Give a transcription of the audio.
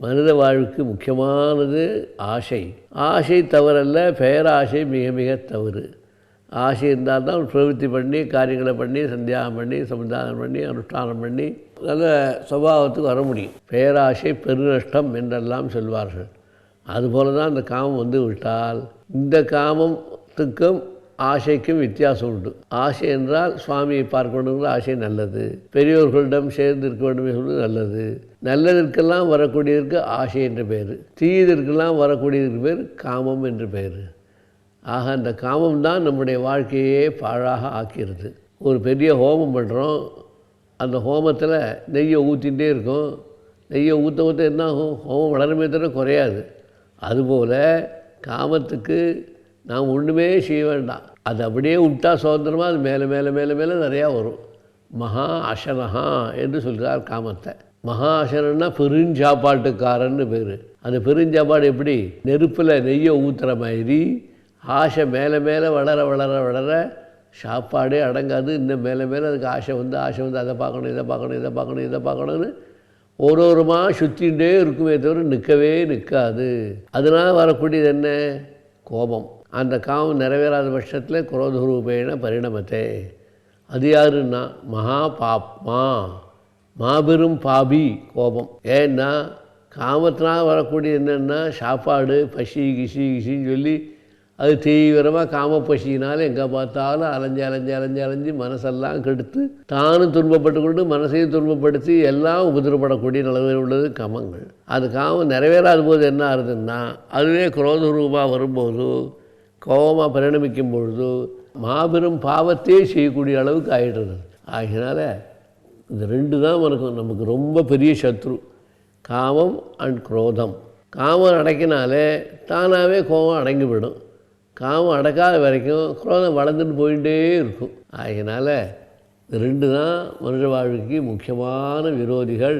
மனித வாழ்வுக்கு முக்கியமானது ஆசை. ஆசை தவறல்ல, பேராசை மிக மிக தவறு. ஆசை இருந்தால் தான் பிரவೃತ್ತಿ பண்ணி காரியங்களை பண்ணி சந்தியாகம் பண்ணி சமுதாயம் பண்ணி அனுஷ்டானம் பண்ணி நல்ல சுபாவத்துக்கு வர முடியும். பேராசை பெருநஷ்டம் என்றெல்லாம் சொல்வார்கள். அதுபோல தான் இந்த காமம் வந்து விட்டால் இந்த காமத்துக்கும் ஆசைக்கும் வித்தியாசம் உண்டு. ஆசை என்றால் சுவாமியை பார்க்க வேண்டுங்கிற ஆசை நல்லது, பெரியோர்களிடம் சேர்ந்து இருக்க வேண்டும் சொல்வது நல்லது. நல்லதற்கெல்லாம் வரக்கூடியதற்கு ஆசை என்ற பெயர், தீயதற்கெல்லாம் வரக்கூடியதற்கு பேர் காமம் என்று பெயர். ஆக அந்த காமம் தான் நம்முடைய வாழ்க்கையே பாழாக ஆக்கிறது. ஒரு பெரிய ஹோமம் பண்ணுறோம், அந்த ஹோமத்தில் நெய்யை ஊற்றிகிட்டே இருக்கும். நெய்யை ஊற்ற ஊற்ற என்ன ஆகும்? ஹோமம் வளருமே தவிர குறையாது. அதுபோல் காமத்துக்கு நாம் ஒன்றுமே செய்ய வேண்டாம், அது அப்படியே விட்டா சுதந்திரமாக அது மேலே மேலே மேலே மேலே நிறையா வரும். மகா அசனஹா என்று சொல்கிறார் காமத்தை. மகா அசனன்னா பெருஞ்சாப்பாட்டுக்காரன்னு பேர். அந்த பெருஞ்சாப்பாடு எப்படி? நெருப்பில் நெய்யை ஊற்றுற மாதிரி ஆசை மேலே மேலே வளர வளர வளர சாப்பாடே அடங்காது. இன்னும் மேலே மேலே அதுக்கு ஆசை வந்து அதை பார்க்கணும் இதை பார்க்கணும் இதை பார்க்கணும் இதை பார்க்கணும்னு ஒருமா சுற்றிகிட்டே இருக்குமே தவிர நிற்கவே நிற்காது. அதனால் வரக்கூடியது என்ன? கோபம். அந்த காமம் நிறைவேறாத பட்சத்தில் குரோதரூபேண பரிணமத்தே. அது யாருன்னா மகா பாப்மா, மாபெரும் பாபி கோபம். ஏன்னா காமத்தினால் வரக்கூடியது என்னென்னா சாப்பாடு பசி கிசி கிசின்னு சொல்லி அது தீவிரமாக காம பசியினால் எங்கே பார்த்தாலும் அலைஞ்சு அலைஞ்சு அலைஞ்சு அலைஞ்சு மனசெல்லாம் கெடுத்து தானும் துன்பப்பட்டு கொண்டு மனசையும் துன்பப்படுத்தி எல்லாம் உபதிரப்படக்கூடிய நிலைமையில் உள்ளது காமங்கள். அது காமம் நிறைவேறாத போது என்ன ஆகுதுன்னா அதுவே குரோதரூபமாக வரும்போது கோபமாக பரிணமிக்கும் பொழுது மாபெரும் பாவத்தையே செய்யக்கூடிய அளவுக்கு ஆகிடுறது. ஆகினால இந்த ரெண்டு தான் நமக்கு ரொம்ப பெரிய சத்ரு, காமம் அண்ட் குரோதம். காமம் அடக்கினாலே தானாகவே கோபம் அடங்கிவிடும். காமம் அடக்காத வரைக்கும் குரோதம் வளர்ந்துட்டு போயிட்டே இருக்கும். ஆகினால இந்த ரெண்டு தான் மனித வாழ்வுக்கு முக்கியமான விரோதிகள்.